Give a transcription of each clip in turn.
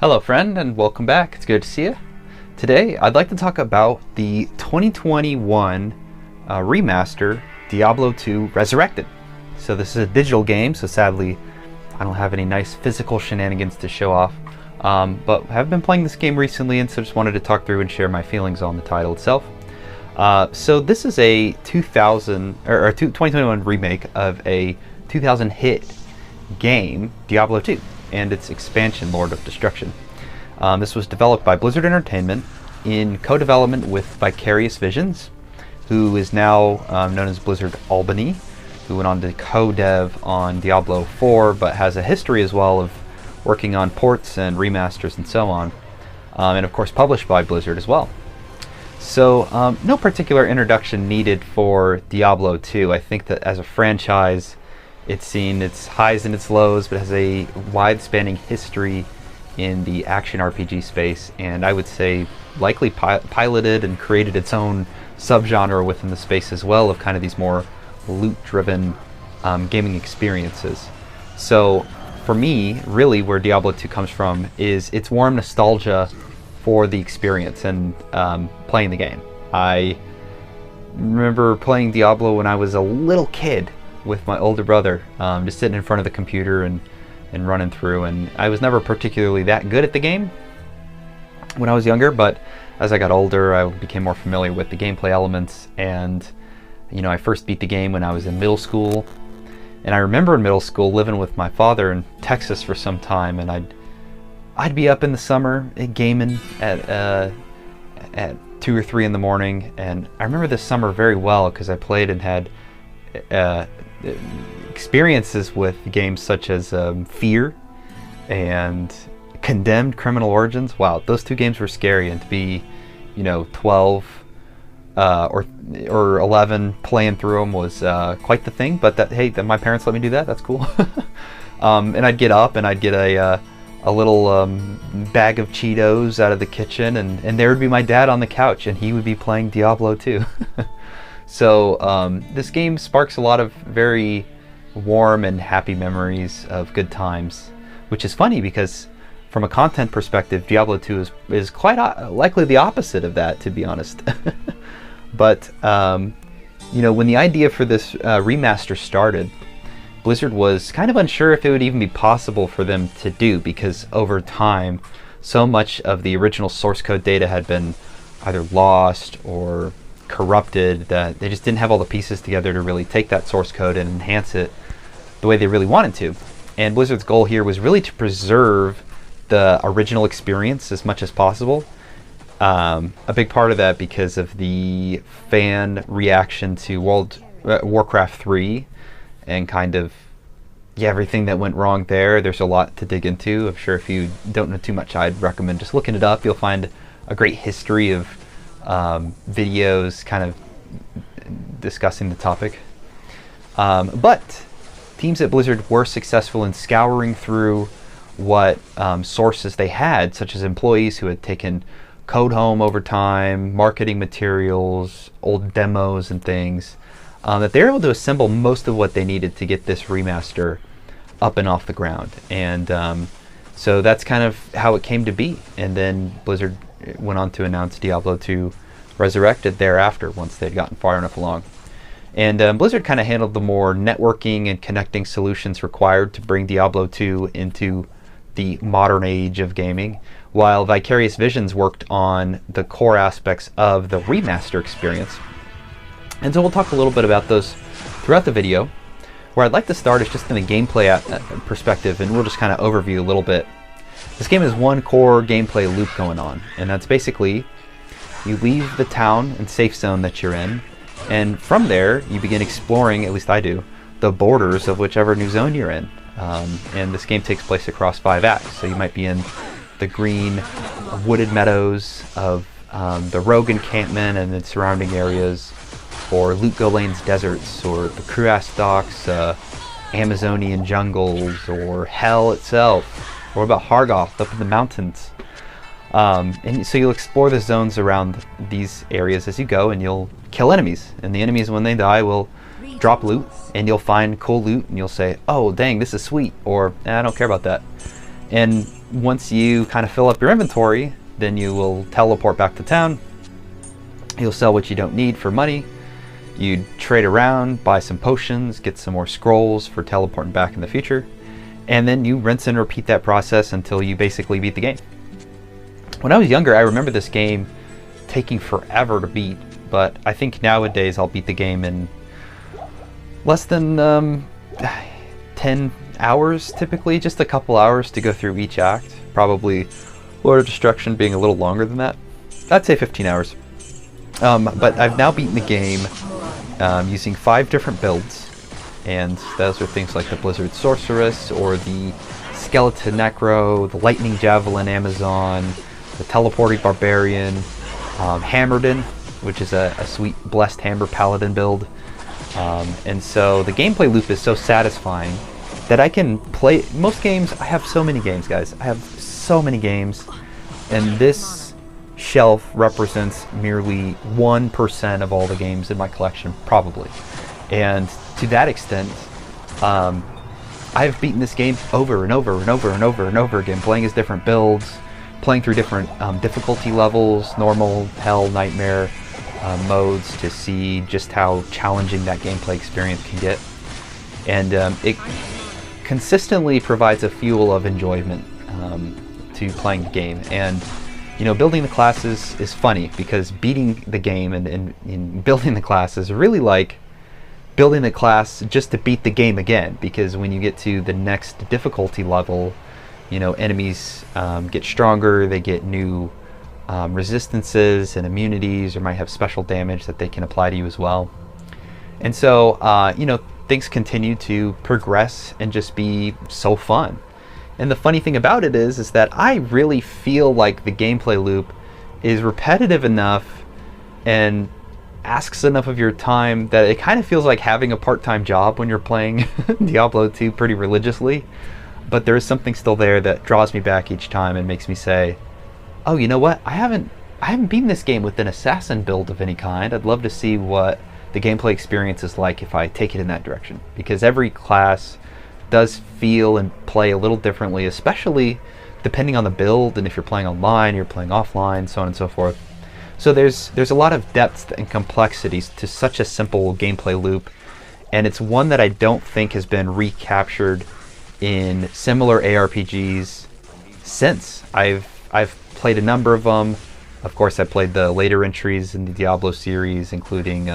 Hello friend, and welcome back. It's good to see you. Today I'd like to talk about the 2021 remaster Diablo 2 Resurrected. So this is a digital game, so sadly I don't have any nice physical shenanigans to show off, but I have been playing this game recently, and so just wanted to talk through and share my feelings on the title itself. So this is a 2021 remake of a 2000 hit game, Diablo 2, and its expansion, Lord of Destruction. This was developed by Blizzard Entertainment in co-development with Vicarious Visions, who is now known as Blizzard Albany, who went on to co-dev on Diablo 4, but has a history as well of working on ports and remasters and so on, and of course published by Blizzard as well. So no particular introduction needed for Diablo 2. I think that as a franchise, it's seen its highs and its lows, but has a wide-spanning history in the action RPG space, and I would say likely piloted and created its own subgenre within the space as well, of kind of these more loot-driven gaming experiences. So for me, really where Diablo 2 comes from is its warm nostalgia for the experience and playing the game. I remember playing Diablo when I was a little kid with my older brother, just sitting in front of the computer and running through, and I was never particularly that good at the game when I was younger, but as I got older I became more familiar with the gameplay elements, and I first beat the game when I was in middle school, and I remember in middle school living with my father in Texas for some time, and I'd be up in the summer gaming at 2 or 3 in the morning, and I remember this summer very well because I played and had experiences with games such as Fear and Condemned: Criminal Origins. Wow, those two games were scary, and to be 12 or 11 playing through them was quite the thing, but that my parents let me do that. That's cool. And I'd get up and I'd get a little bag of Cheetos out of the kitchen, and there would be my dad on the couch, and he would be playing Diablo 2. So this game sparks a lot of very warm and happy memories of good times, which is funny because from a content perspective, Diablo 2 is quite likely the opposite of that, to be honest. But when the idea for this remaster started, Blizzard was kind of unsure if it would even be possible for them to do, because over time so much of the original source code data had been either lost or corrupted that they just didn't have all the pieces together to really take that source code and enhance it the way they really wanted to. And Blizzard's goal here was really to preserve the original experience as much as possible. A big part of that because of the fan reaction to Warcraft 3 and kind of everything that went wrong there. There's a lot to dig into. I'm sure if you don't know too much, I'd recommend just looking it up. You'll find a great history of videos kind of discussing the topic. But teams at Blizzard were successful in scouring through what sources they had, such as employees who had taken code home over time, marketing materials, old demos and things, that they were able to assemble most of what they needed to get this remaster up and off the ground. And so that's kind of how it came to be. And then Blizzard went on to announce Diablo 2 Resurrected thereafter, once they'd gotten far enough along. And Blizzard kind of handled the more networking and connecting solutions required to bring Diablo 2 into the modern age of gaming, while Vicarious Visions worked on the core aspects of the remaster experience. And so we'll talk a little bit about those throughout the video. Where I'd like to start is just in a gameplay perspective, and we'll just kind of overview a little bit. This game has one core gameplay loop going on, and that's basically you leave the town and safe zone that you're in, and from there you begin exploring, at least I do, the borders of whichever new zone you're in. And this game takes place across 5 acts, so you might be in the green wooded meadows of the Rogue encampment and its surrounding areas, or Loot Lane's deserts, or the Kruas docks, Amazonian jungles, or Hell itself, or about Hargoth up in the mountains. And so you'll explore the zones around these areas as you go, and you'll kill enemies. And the enemies, when they die, will drop loot, and you'll find cool loot, and you'll say, oh dang, this is sweet, or I don't care about that. And once you kind of fill up your inventory, then you will teleport back to town. You'll sell what you don't need for money. You trade around, buy some potions, get some more scrolls for teleporting back in the future, and then you rinse and repeat that process until you basically beat the game. When I was younger, I remember this game taking forever to beat, but I think nowadays I'll beat the game in less than 10 hours typically, just a couple hours to go through each act. Probably Lord of Destruction being a little longer than that. I'd say 15 hours. But I've now beaten the game using 5 different builds, and those are things like the Blizzard Sorceress, or the Skeleton Necro, the Lightning Javelin Amazon, the Teleporting Barbarian, Hammerden, which is a sweet Blessed Hammer Paladin build. And so the gameplay loop is so satisfying that I can play most games. I have so many games, guys. I have so many games, and this shelf represents merely 1% of all the games in my collection, probably. And to that extent, I've beaten this game over and over and over and over and over again, playing as different builds, playing through different difficulty levels, normal, hell, nightmare modes, to see just how challenging that gameplay experience can get. And it consistently provides a fuel of enjoyment to playing the game. And you know, building the classes is funny, because beating the game and building the class is really like building the class just to beat the game again, because when you get to the next difficulty level, you know, enemies get stronger, they get new resistances and immunities, or might have special damage that they can apply to you as well. And so, you know, things continue to progress and just be so fun. And the funny thing about it is that I really feel like the gameplay loop is repetitive enough and asks enough of your time that it kind of feels like having a part-time job when you're playing Diablo 2 pretty religiously. But there is something still there that draws me back each time and makes me say, oh, you know what? I haven't beaten this game with an assassin build of any kind. I'd love to see what the gameplay experience is like if I take it in that direction, because every class does feel and play a little differently, especially depending on the build, and if you're playing online, you're playing offline, so on and so forth. So there's a lot of depth and complexities to such a simple gameplay loop, and it's one that I don't think has been recaptured in similar ARPGs since. I've played a number of them. Of course, I played the later entries in the Diablo series, including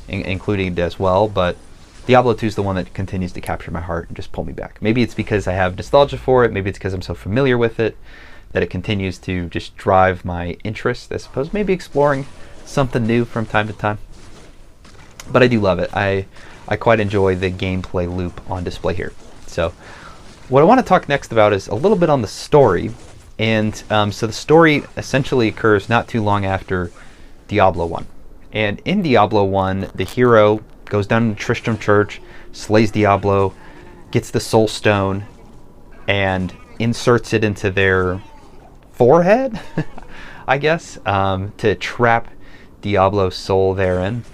it as well, but Diablo 2 is the one that continues to capture my heart and just pull me back. Maybe it's because I have nostalgia for it, maybe it's because I'm so familiar with it that it continues to just drive my interest, I suppose. Maybe exploring something new from time to time. But I do love it. I quite enjoy the gameplay loop on display here. So what I want to talk next about is a little bit on the story. And so the story essentially occurs not too long after Diablo 1. And in Diablo 1, the hero goes down to Tristram Church, slays Diablo, gets the Soul Stone, and inserts it into their forehead, I guess, to trap Diablo's soul therein.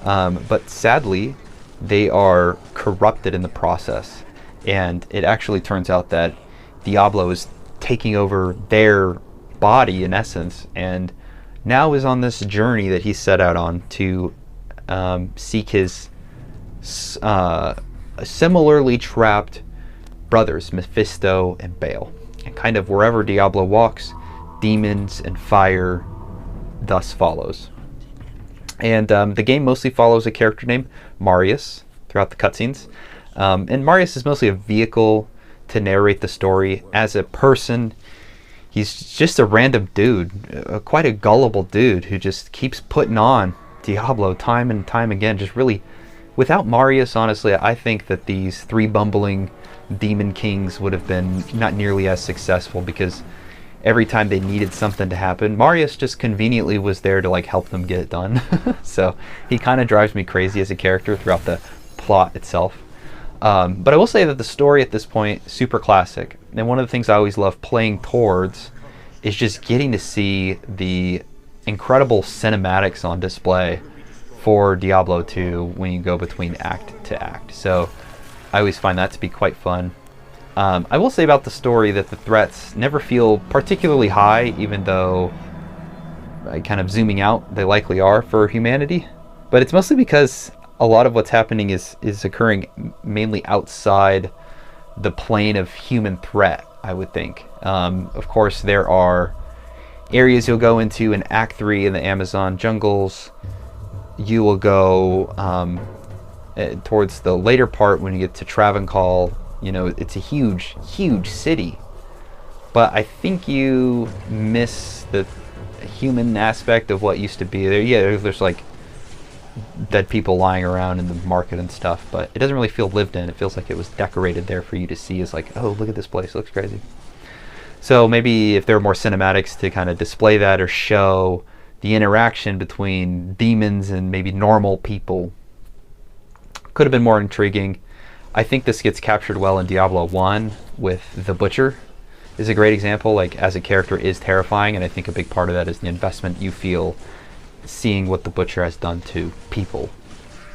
But sadly, they are corrupted in the process, and it actually turns out that Diablo is taking over their body, in essence, and now is on this journey that he set out on to seek his similarly trapped brothers, Mephisto and Baal. And kind of wherever Diablo walks, demons and fire thus follows. And the game mostly follows a character named Marius throughout the cutscenes. And Marius is mostly a vehicle to narrate the story. As a person, he's just a random dude, quite a gullible dude who just keeps putting on Diablo time and time again. Just really, without Marius, honestly, I think that these 3 bumbling demon kings would have been not nearly as successful, because every time they needed something to happen, Marius just conveniently was there to like help them get it done. So he kind of drives me crazy as a character throughout the plot itself. But I will say that the story at this point, super classic. And one of the things I always love playing towards is just getting to see the incredible cinematics on display for Diablo 2 when you go between act to act. So I always find that to be quite fun. I will say about the story that the threats never feel particularly high, even though, kind of zooming out, they likely are for humanity. But it's mostly because a lot of what's happening is occurring mainly outside the plane of human threat, I would think. Of course, there are areas you'll go into in Act 3 in the Amazon jungles. You will go towards the later part when you get to Travancore. You know, it's a huge, huge city. But I think you miss the human aspect of what used to be there. Yeah, there's like dead people lying around in the market and stuff, but it doesn't really feel lived in. It feels like it was decorated there for you to see as like, oh, look at this place, it looks crazy. So maybe if there were more cinematics to kind of display that or show the interaction between demons and maybe normal people, could have been more intriguing. I think this gets captured well in Diablo 1 with the Butcher is a great example. Like, as a character is terrifying, and I think a big part of that is the investment you feel seeing what the Butcher has done to people.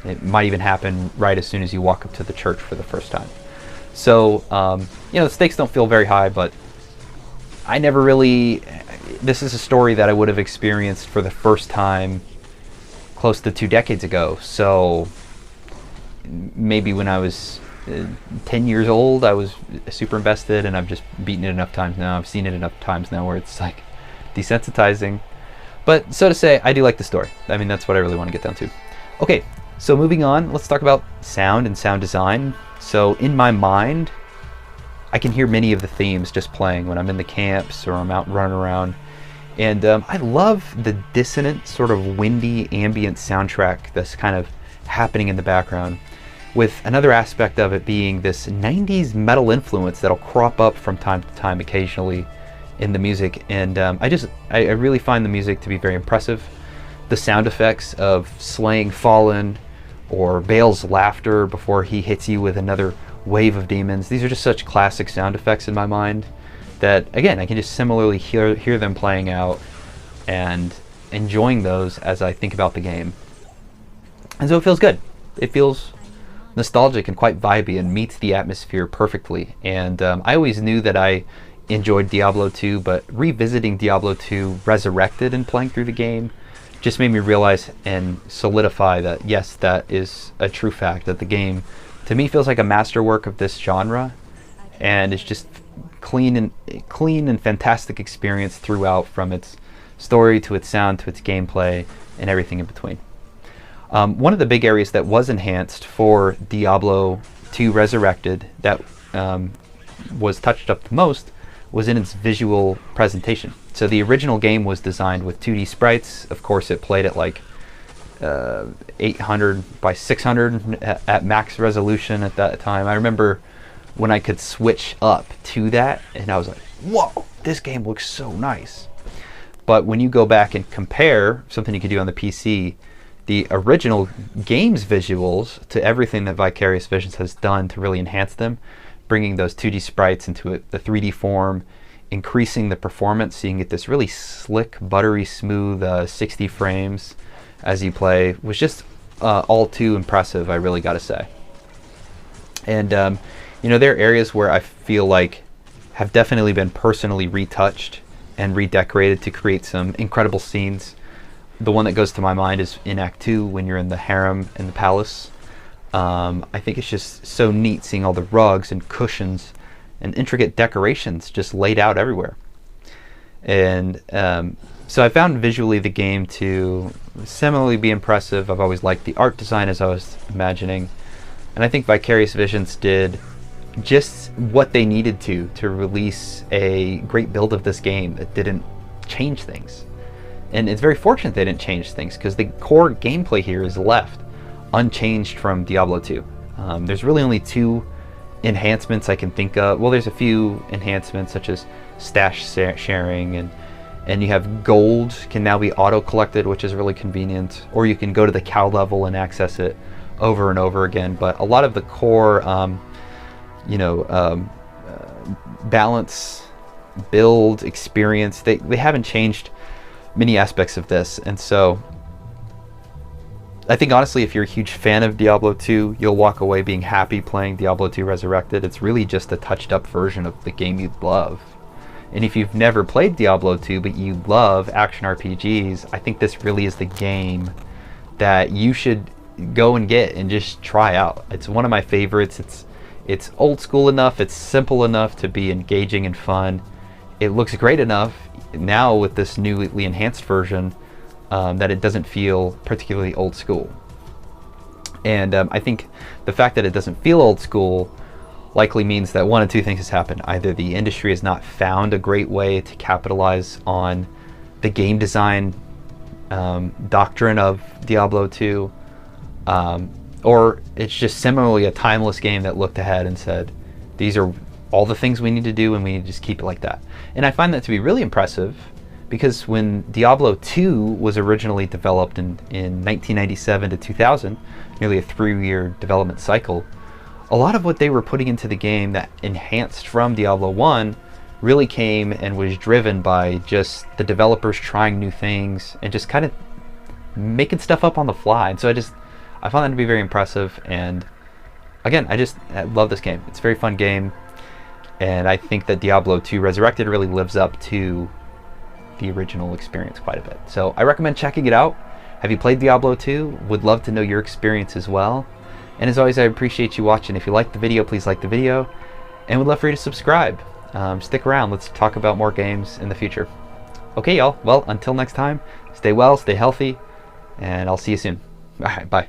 It might even happen right as soon as you walk up to the church for the first time. So, you know, the stakes don't feel very high, but I never really... This is a story that I would have experienced for the first time close to 2 decades ago. So maybe when I was 10 years old, I was super invested, and I've just beaten it enough times now. I've seen it enough times now where it's like desensitizing. But so to say, I do like the story. I mean, that's what I really want to get down to. Okay, so moving on, let's talk about sound and sound design. So in my mind, I can hear many of the themes just playing when I'm in the camps or I'm out running around. And I love the dissonant, sort of windy, ambient soundtrack that's kind of happening in the background, with another aspect of it being this 90s metal influence that'll crop up from time to time occasionally in the music. And I really find the music to be very impressive. The sound effects of slaying Fallen or Bale's laughter before he hits you with another wave of demons, these are just such classic sound effects in my mind that, again, I can just similarly hear them playing out and enjoying those as I think about the game. And so it feels good. It feels nostalgic and quite vibey and meets the atmosphere perfectly. And I always knew that I enjoyed Diablo 2, but revisiting Diablo 2 Resurrected and playing through the game just made me realize and solidify that, yes, that is a true fact, that the game to me feels like a masterwork of this genre, and it's just clean and fantastic experience throughout, from its story to its sound to its gameplay and everything in between. One of the big areas that was enhanced for Diablo 2 Resurrected that was touched up the most was in its visual presentation. So the original game was designed with 2D sprites. Of course, it played at like 800 by 600 at max resolution at that time. I remember when I could switch up to that, and I was like, whoa, this game looks so nice. But when you go back and compare something you could do on the PC, the original game's visuals to everything that Vicarious Visions has done to really enhance them, bringing those 2D sprites into the 3D form, increasing the performance so you can get this really slick, buttery smooth 60 frames as you play, was just all too impressive, I really gotta say. And you know, there are areas where I feel like have definitely been personally retouched and redecorated to create some incredible scenes. The one that goes to my mind is in Act 2 when you're in the harem in the palace. I think it's just so neat seeing all the rugs and cushions and intricate decorations just laid out everywhere. And so I found visually the game to similarly be impressive. I've always liked the art design, as I was imagining. And I think Vicarious Visions did just what they needed to release a great build of this game that didn't change things. And it's very fortunate they didn't change things, because the core gameplay here is left unchanged from Diablo 2. There's really only 2 enhancements I can think of. Well, there's a few enhancements such as stash sharing, and you have gold can now be auto collected, which is really convenient, or you can go to the cow level and access it over and over again. But a lot of the core balance, build, experience, they haven't changed many aspects of this. And so I think honestly, if you're a huge fan of Diablo 2, you'll walk away being happy playing Diablo 2 Resurrected. It's really just a touched up version of the game you'd love. And if you've never played Diablo 2 but you love action RPGs, I think this really is the game that you should go and get and just try out. It's one of my favorites. It's old school enough, it's simple enough to be engaging and fun. It looks great enough now with this newly enhanced version that it doesn't feel particularly old school. And I think the fact that it doesn't feel old school likely means that one of two things has happened. Either the industry has not found a great way to capitalize on the game design doctrine of Diablo 2, or it's just similarly a timeless game that looked ahead and said, these are all the things we need to do and we need to just keep it like that. And I find that to be really impressive, because when Diablo 2 was originally developed in 1997 to 2000, nearly a 3-year development cycle, a lot of what they were putting into the game that enhanced from Diablo 1 really came and was driven by just the developers trying new things and just kind of making stuff up on the fly. And so I found that to be very impressive. And again, I love this game. It's a very fun game. And I think that Diablo 2 Resurrected really lives up to the original experience quite a bit. So I recommend checking it out. Have you played Diablo 2? Would love to know your experience as well. And as always, I appreciate you watching. If you liked the video, please like the video. And would love for you to subscribe. Stick around. Let's talk about more games in the future. Okay, y'all. Well, until next time, stay well, stay healthy, and I'll see you soon. All right, bye.